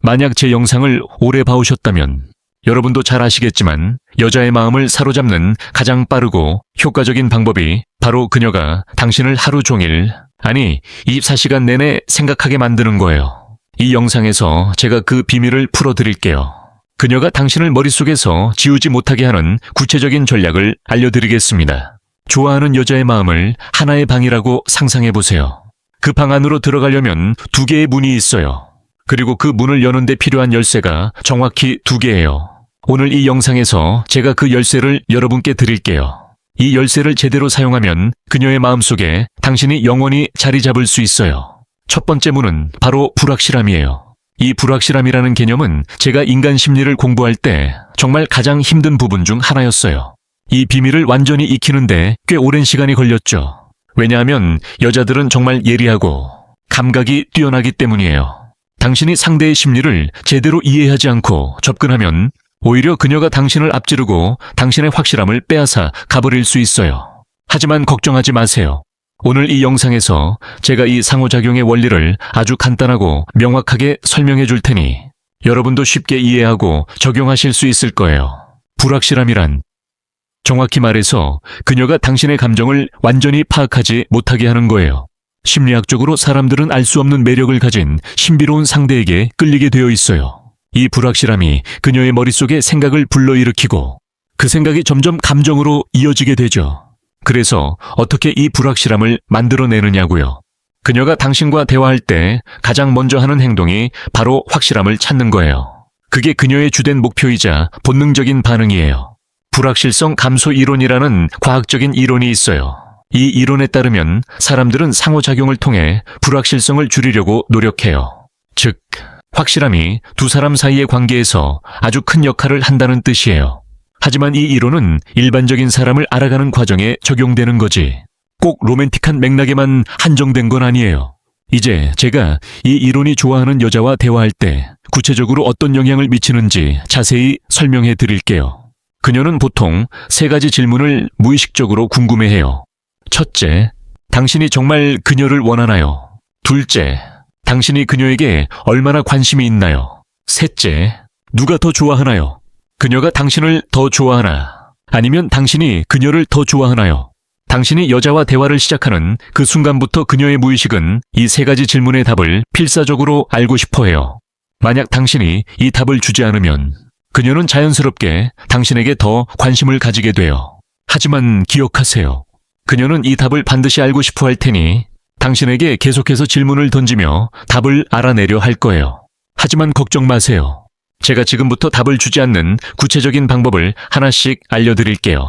만약 제 영상을 오래 봐오셨다면 여러분도 잘 아시겠지만 여자의 마음을 사로잡는 가장 빠르고 효과적인 방법이 바로 그녀가 당신을 하루 종일, 아니 24시간 내내 생각하게 만드는 거예요. 이 영상에서 제가 그 비밀을 풀어드릴게요. 그녀가 당신을 머릿속에서 지우지 못하게 하는 구체적인 전략을 알려드리겠습니다. 좋아하는 여자의 마음을 하나의 방이라고 상상해보세요. 그 방 안으로 들어가려면 2개의 문이 있어요. 그리고 그 문을 여는 데 필요한 열쇠가 정확히 2개예요. 오늘 이 영상에서 제가 그 열쇠를 여러분께 드릴게요. 이 열쇠를 제대로 사용하면 그녀의 마음속에 당신이 영원히 자리 잡을 수 있어요. 첫 번째 문은 바로 불확실함이에요. 이 불확실함이라는 개념은 제가 인간 심리를 공부할 때 정말 가장 힘든 부분 중 하나였어요. 이 비밀을 완전히 익히는데 꽤 오랜 시간이 걸렸죠. 왜냐하면 여자들은 정말 예리하고 감각이 뛰어나기 때문이에요. 당신이 상대의 심리를 제대로 이해하지 않고 접근하면 오히려 그녀가 당신을 앞지르고 당신의 확실함을 빼앗아 가버릴 수 있어요. 하지만 걱정하지 마세요. 오늘 이 영상에서 제가 이 상호작용의 원리를 아주 간단하고 명확하게 설명해 줄 테니 여러분도 쉽게 이해하고 적용하실 수 있을 거예요. 불확실함이란 정확히 말해서 그녀가 당신의 감정을 완전히 파악하지 못하게 하는 거예요. 심리학적으로 사람들은 알 수 없는 매력을 가진 신비로운 상대에게 끌리게 되어 있어요. 이 불확실함이 그녀의 머릿속에 생각을 불러일으키고 그 생각이 점점 감정으로 이어지게 되죠. 그래서 어떻게 이 불확실함을 만들어내느냐고요. 그녀가 당신과 대화할 때 가장 먼저 하는 행동이 바로 확실함을 찾는 거예요. 그게 그녀의 주된 목표이자 본능적인 반응이에요. 불확실성 감소 이론이라는 과학적인 이론이 있어요. 이 이론에 따르면 사람들은 상호작용을 통해 불확실성을 줄이려고 노력해요. 즉, 확실함이 두 사람 사이의 관계에서 아주 큰 역할을 한다는 뜻이에요. 하지만 이 이론은 일반적인 사람을 알아가는 과정에 적용되는 거지 꼭 로맨틱한 맥락에만 한정된 건 아니에요. 이제 제가 이 이론이 좋아하는 여자와 대화할 때 구체적으로 어떤 영향을 미치는지 자세히 설명해 드릴게요. 그녀는 보통 3가지 질문을 무의식적으로 궁금해해요. 첫째, 당신이 정말 그녀를 원하나요? 둘째, 당신이 그녀에게 얼마나 관심이 있나요? 셋째, 누가 더 좋아하나요? 그녀가 당신을 더 좋아하나? 아니면 당신이 그녀를 더 좋아하나요? 당신이 여자와 대화를 시작하는 그 순간부터 그녀의 무의식은 이 3가지 질문의 답을 필사적으로 알고 싶어 해요. 만약 당신이 이 답을 주지 않으면 그녀는 자연스럽게 당신에게 더 관심을 가지게 돼요. 하지만 기억하세요. 그녀는 이 답을 반드시 알고 싶어 할 테니 당신에게 계속해서 질문을 던지며 답을 알아내려 할 거예요. 하지만 걱정 마세요. 제가 지금부터 답을 주지 않는 구체적인 방법을 하나씩 알려드릴게요.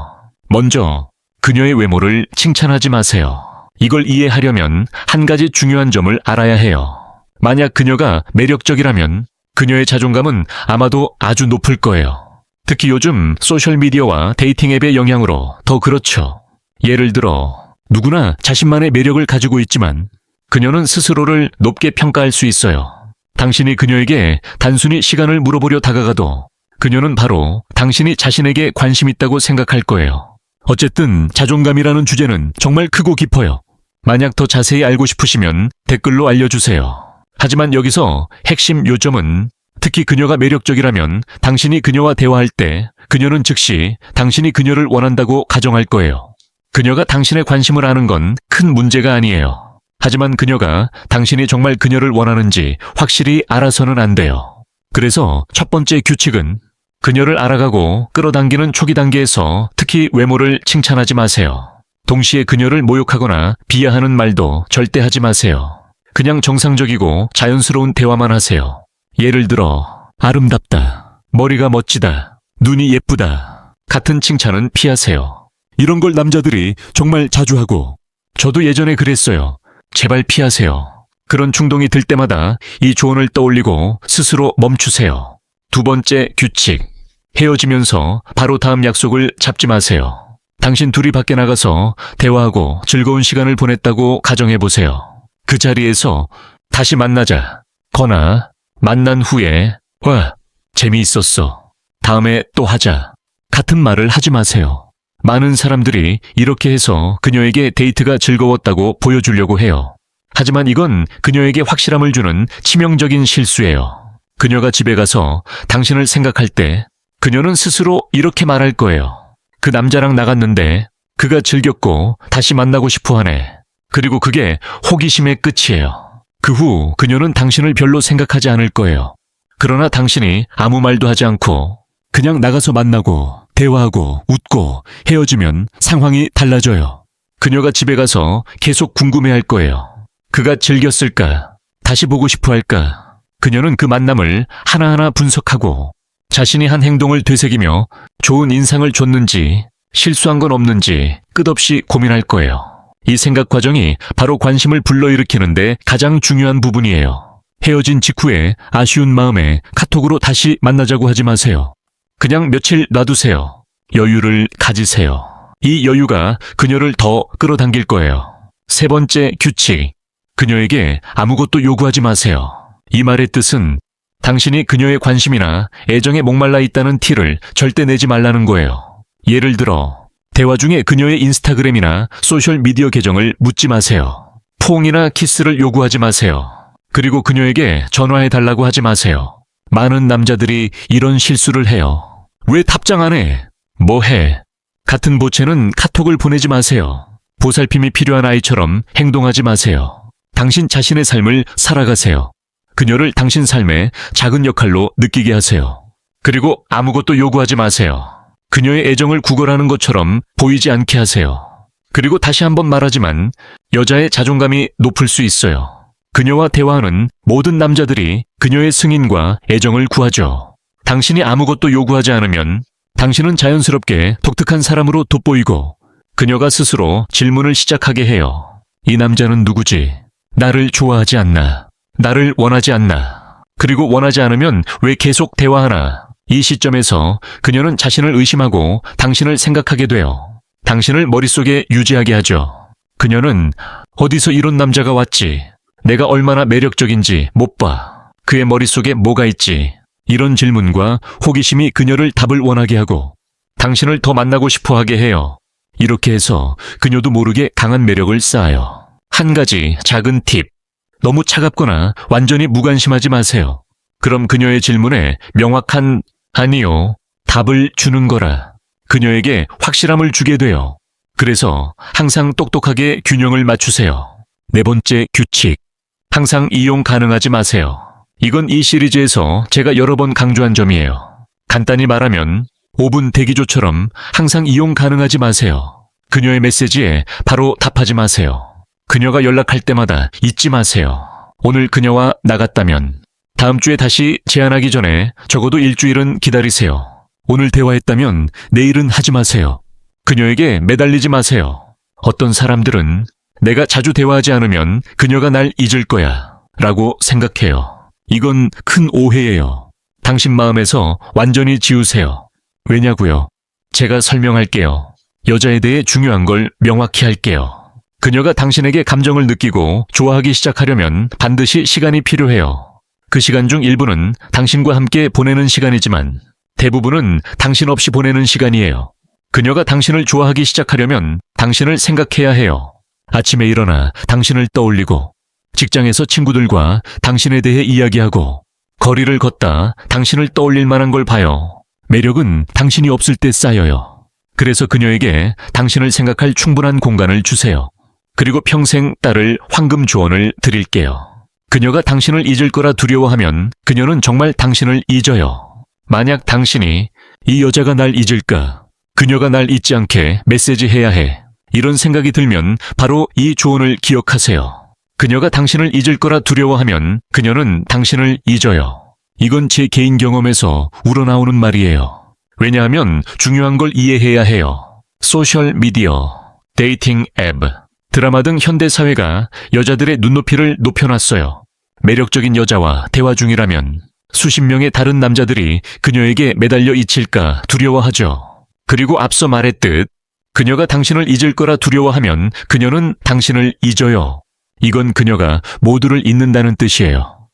먼저, 그녀의 외모를 칭찬하지 마세요. 이걸 이해하려면 한 가지 중요한 점을 알아야 해요. 만약 그녀가 매력적이라면 그녀의 자존감은 아마도 아주 높을 거예요. 특히 요즘 소셜미디어와 데이팅 앱의 영향으로 더 그렇죠. 예를 들어 누구나 자신만의 매력을 가지고 있지만 그녀는 스스로를 높게 평가할 수 있어요. 당신이 그녀에게 단순히 시간을 물어보려 다가가도 그녀는 바로 당신이 자신에게 관심 있다고 생각할 거예요. 어쨌든 자존감이라는 주제는 정말 크고 깊어요. 만약 더 자세히 알고 싶으시면 댓글로 알려주세요. 하지만 여기서 핵심 요점은 특히 그녀가 매력적이라면 당신이 그녀와 대화할 때 그녀는 즉시 당신이 그녀를 원한다고 가정할 거예요. 그녀가 당신의 관심을 아는 건 큰 문제가 아니에요. 하지만 그녀가 당신이 정말 그녀를 원하는지 확실히 알아서는 안 돼요. 그래서 첫 번째 규칙은 그녀를 알아가고 끌어당기는 초기 단계에서 특히 외모를 칭찬하지 마세요. 동시에 그녀를 모욕하거나 비하하는 말도 절대 하지 마세요. 그냥 정상적이고 자연스러운 대화만 하세요. 예를 들어 아름답다, 머리가 멋지다, 눈이 예쁘다 같은 칭찬은 피하세요. 이런 걸 남자들이 정말 자주 하고 저도 예전에 그랬어요. 제발 피하세요. 그런 충동이 들 때마다 이 조언을 떠올리고 스스로 멈추세요. 두 번째 규칙, 헤어지면서 바로 다음 약속을 잡지 마세요. 당신 둘이 밖에 나가서 대화하고 즐거운 시간을 보냈다고 가정해보세요. 그 자리에서 다시 만나자 거나 만난 후에 와, 재미있었어, 다음에 또 하자 같은 말을 하지 마세요. 많은 사람들이 이렇게 해서 그녀에게 데이트가 즐거웠다고 보여주려고 해요. 하지만 이건 그녀에게 확실함을 주는 치명적인 실수예요. 그녀가 집에 가서 당신을 생각할 때 그녀는 스스로 이렇게 말할 거예요. 그 남자랑 나갔는데 그가 즐겼고 다시 만나고 싶어 하네. 그리고 그게 호기심의 끝이에요. 그 후 그녀는 당신을 별로 생각하지 않을 거예요. 그러나 당신이 아무 말도 하지 않고 그냥 나가서 만나고 대화하고 웃고 헤어지면 상황이 달라져요. 그녀가 집에 가서 계속 궁금해할 거예요. 그가 즐겼을까? 다시 보고 싶어 할까? 그녀는 그 만남을 하나하나 분석하고 자신이 한 행동을 되새기며 좋은 인상을 줬는지 실수한 건 없는지 끝없이 고민할 거예요. 이 생각 과정이 바로 관심을 불러일으키는데 가장 중요한 부분이에요. 헤어진 직후에 아쉬운 마음에 카톡으로 다시 만나자고 하지 마세요. 그냥 며칠 놔두세요. 여유를 가지세요. 이 여유가 그녀를 더 끌어당길 거예요. 세 번째 규칙. 그녀에게 아무것도 요구하지 마세요. 이 말의 뜻은 당신이 그녀의 관심이나 애정에 목말라 있다는 티를 절대 내지 말라는 거예요. 예를 들어 대화 중에 그녀의 인스타그램이나 소셜미디어 계정을 묻지 마세요. 포옹이나 키스를 요구하지 마세요. 그리고 그녀에게 전화해달라고 하지 마세요. 많은 남자들이 이런 실수를 해요. 왜 답장 안 해? 뭐 해? 같은 보채는 카톡을 보내지 마세요. 보살핌이 필요한 아이처럼 행동하지 마세요. 당신 자신의 삶을 살아가세요. 그녀를 당신 삶의 작은 역할로 느끼게 하세요. 그리고 아무것도 요구하지 마세요. 그녀의 애정을 구걸하는 것처럼 보이지 않게 하세요. 그리고 다시 한번 말하지만 여자의 자존감이 높을 수 있어요. 그녀와 대화하는 모든 남자들이 그녀의 승인과 애정을 구하죠. 당신이 아무것도 요구하지 않으면 당신은 자연스럽게 독특한 사람으로 돋보이고 그녀가 스스로 질문을 시작하게 해요. 이 남자는 누구지? 나를 좋아하지 않나? 나를 원하지 않나? 그리고 원하지 않으면 왜 계속 대화하나? 이 시점에서 그녀는 자신을 의심하고 당신을 생각하게 돼요. 당신을 머릿속에 유지하게 하죠. 그녀는 어디서 이런 남자가 왔지? 내가 얼마나 매력적인지 못 봐. 그의 머릿속에 뭐가 있지? 이런 질문과 호기심이 그녀를 답을 원하게 하고 당신을 더 만나고 싶어 하게 해요. 이렇게 해서 그녀도 모르게 강한 매력을 쌓아요. 한 가지 작은 팁. 너무 차갑거나 완전히 무관심하지 마세요. 그럼 그녀의 질문에 명확한 아니요, 답을 주는 거라. 그녀에게 확실함을 주게 돼요. 그래서 항상 똑똑하게 균형을 맞추세요. 네 번째 규칙. 항상 이용 가능하지 마세요. 이건 이 시리즈에서 제가 여러 번 강조한 점이에요. 간단히 말하면 5분 대기조처럼 항상 이용 가능하지 마세요. 그녀의 메시지에 바로 답하지 마세요. 그녀가 연락할 때마다 잊지 마세요. 오늘 그녀와 나갔다면 다음 주에 다시 제안하기 전에 적어도 일주일은 기다리세요. 오늘 대화했다면 내일은 하지 마세요. 그녀에게 매달리지 마세요. 어떤 사람들은 내가 자주 대화하지 않으면 그녀가 날 잊을 거야 라고 생각해요. 이건 큰 오해예요. 당신 마음에서 완전히 지우세요. 왜냐고요? 제가 설명할게요. 여자에 대해 중요한 걸 명확히 할게요. 그녀가 당신에게 감정을 느끼고 좋아하기 시작하려면 반드시 시간이 필요해요. 그 시간 중 일부는 당신과 함께 보내는 시간이지만 대부분은 당신 없이 보내는 시간이에요. 그녀가 당신을 좋아하기 시작하려면 당신을 생각해야 해요. 아침에 일어나 당신을 떠올리고 직장에서 친구들과 당신에 대해 이야기하고 거리를 걷다 당신을 떠올릴 만한 걸 봐요. 매력은 당신이 없을 때 쌓여요. 그래서 그녀에게 당신을 생각할 충분한 공간을 주세요. 그리고 평생 따를 황금 조언을 드릴게요. 그녀가 당신을 잊을 거라 두려워하면 그녀는 정말 당신을 잊어요. 만약 당신이 이 여자가 날 잊을까? 그녀가 날 잊지 않게 메시지해야 해. 이런 생각이 들면 바로 이 조언을 기억하세요. 그녀가 당신을 잊을 거라 두려워하면 그녀는 당신을 잊어요. 이건 제 개인 경험에서 우러나오는 말이에요. 왜냐하면 중요한 걸 이해해야 해요. 소셜미디어, 데이팅 앱, 드라마 등 현대사회가 여자들의 눈높이를 높여놨어요. 매력적인 여자와 대화 중이라면 수십 명의 다른 남자들이 그녀에게 매달려 잊힐까 두려워하죠. 그리고 앞서 말했듯 그녀가 당신을 잊을 거라 두려워하면 그녀는 당신을 잊어요. 이건 그녀가 모두를 잊는다는 뜻이에요.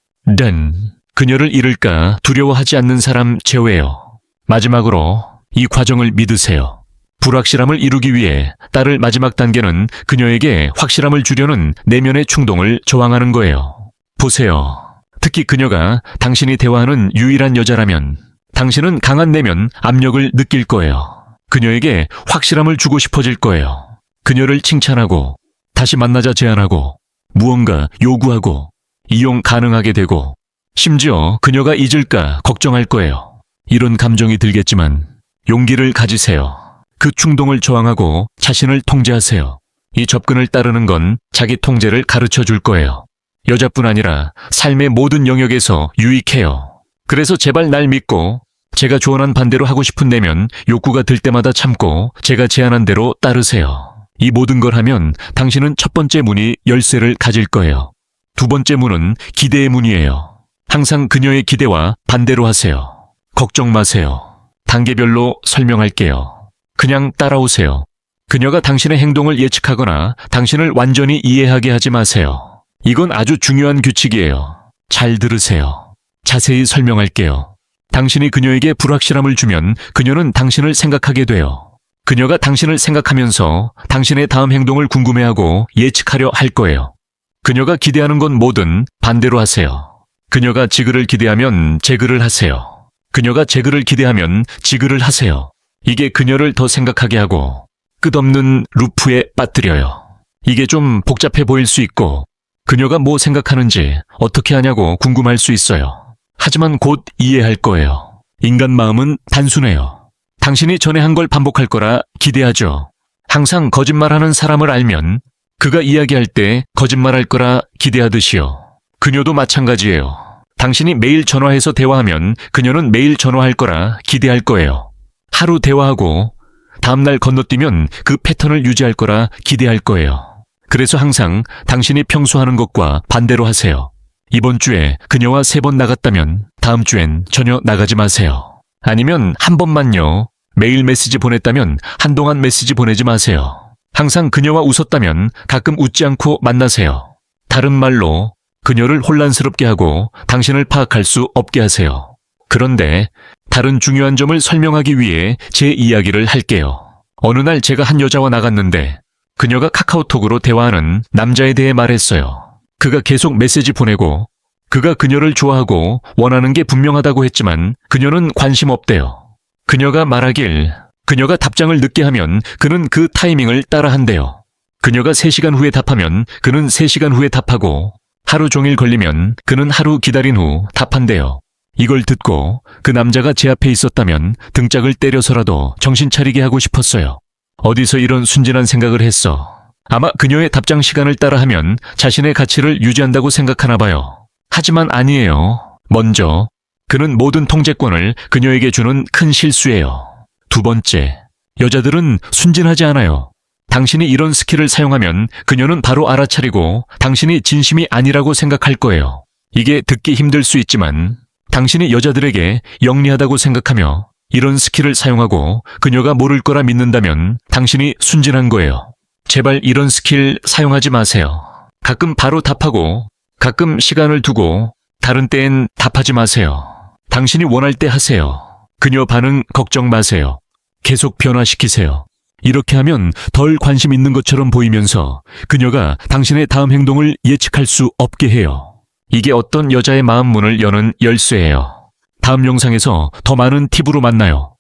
그녀를 잃을까 두려워하지 않는 사람 제외요. 마지막으로 이 과정을 믿으세요. 불확실함을 이루기 위해 따를 마지막 단계는 그녀에게 확실함을 주려는 내면의 충동을 저항하는 거예요. 보세요. 특히 그녀가 당신이 대화하는 유일한 여자라면 당신은 강한 내면 압력을 느낄 거예요. 그녀에게 확실함을 주고 싶어질 거예요. 그녀를 칭찬하고 다시 만나자 제안하고 무언가 요구하고 이용 가능하게 되고 심지어 그녀가 잊을까 걱정할 거예요. 이런 감정이 들겠지만 용기를 가지세요. 그 충동을 저항하고 자신을 통제하세요. 이 접근을 따르는 건 자기 통제를 가르쳐 줄 거예요. 여자뿐 아니라 삶의 모든 영역에서 유익해요. 그래서 제발 날 믿고 제가 조언한 반대로 하고 싶은 내면 욕구가 들 때마다 참고 제가 제안한 대로 따르세요. 이 모든 걸 하면 당신은 첫 번째 문이 열쇠를 가질 거예요. 두 번째 문은 기대의 문이에요. 항상 그녀의 기대와 반대로 하세요. 걱정 마세요. 단계별로 설명할게요. 그냥 따라오세요. 그녀가 당신의 행동을 예측하거나 당신을 완전히 이해하게 하지 마세요. 이건 아주 중요한 규칙이에요. 잘 들으세요. 자세히 설명할게요. 당신이 그녀에게 불확실함을 주면 그녀는 당신을 생각하게 돼요. 그녀가 당신을 생각하면서 당신의 다음 행동을 궁금해하고 예측하려 할 거예요. 그녀가 기대하는 건 뭐든 반대로 하세요. 그녀가 지그를 기대하면 제그를 하세요. 그녀가 제그를 기대하면 지그를 하세요. 이게 그녀를 더 생각하게 하고 끝없는 루프에 빠뜨려요. 이게 좀 복잡해 보일 수 있고 그녀가 뭐 생각하는지 어떻게 하냐고 궁금할 수 있어요. 하지만 곧 이해할 거예요. 인간 마음은 단순해요. 당신이 전에 한 걸 반복할 거라 기대하죠. 항상 거짓말하는 사람을 알면 그가 이야기할 때 거짓말할 거라 기대하듯이요. 그녀도 마찬가지예요. 당신이 매일 전화해서 대화하면 그녀는 매일 전화할 거라 기대할 거예요. 하루 대화하고 다음날 건너뛰면 그 패턴을 유지할 거라 기대할 거예요. 그래서 항상 당신이 평소 하는 것과 반대로 하세요. 이번 주에 그녀와 3번 나갔다면 다음 주엔 전혀 나가지 마세요. 아니면 한 번만요. 매일 메시지 보냈다면 한동안 메시지 보내지 마세요. 항상 그녀와 웃었다면 가끔 웃지 않고 만나세요. 다른 말로 그녀를 혼란스럽게 하고 당신을 파악할 수 없게 하세요. 그런데 다른 중요한 점을 설명하기 위해 제 이야기를 할게요. 어느 날 제가 한 여자와 나갔는데 그녀가 카카오톡으로 대화하는 남자에 대해 말했어요. 그가 계속 메시지 보내고 그가 그녀를 좋아하고 원하는 게 분명하다고 했지만 그녀는 관심 없대요. 그녀가 말하길 그녀가 답장을 늦게 하면 그는 그 타이밍을 따라 한대요. 그녀가 3시간 후에 답하면 그는 3시간 후에 답하고 하루 종일 걸리면 그는 하루 기다린 후 답한대요. 이걸 듣고 그 남자가 제 앞에 있었다면 등짝을 때려서라도 정신 차리게 하고 싶었어요. 어디서 이런 순진한 생각을 했어. 아마 그녀의 답장 시간을 따라하면 자신의 가치를 유지한다고 생각하나 봐요. 하지만 아니에요. 먼저 그는 모든 통제권을 그녀에게 주는 큰 실수예요. 두 번째, 여자들은 순진하지 않아요. 당신이 이런 스킬을 사용하면 그녀는 바로 알아차리고 당신이 진심이 아니라고 생각할 거예요. 이게 듣기 힘들 수 있지만 당신이 여자들에게 영리하다고 생각하며 이런 스킬을 사용하고 그녀가 모를 거라 믿는다면 당신이 순진한 거예요. 제발 이런 스킬 사용하지 마세요. 가끔 바로 답하고 가끔 시간을 두고 다른 때엔 답하지 마세요. 당신이 원할 때 하세요. 그녀 반응 걱정 마세요. 계속 변화시키세요. 이렇게 하면 덜 관심 있는 것처럼 보이면서 그녀가 당신의 다음 행동을 예측할 수 없게 해요. 이게 어떤 여자의 마음 문을 여는 열쇠예요. 다음 영상에서 더 많은 팁으로 만나요.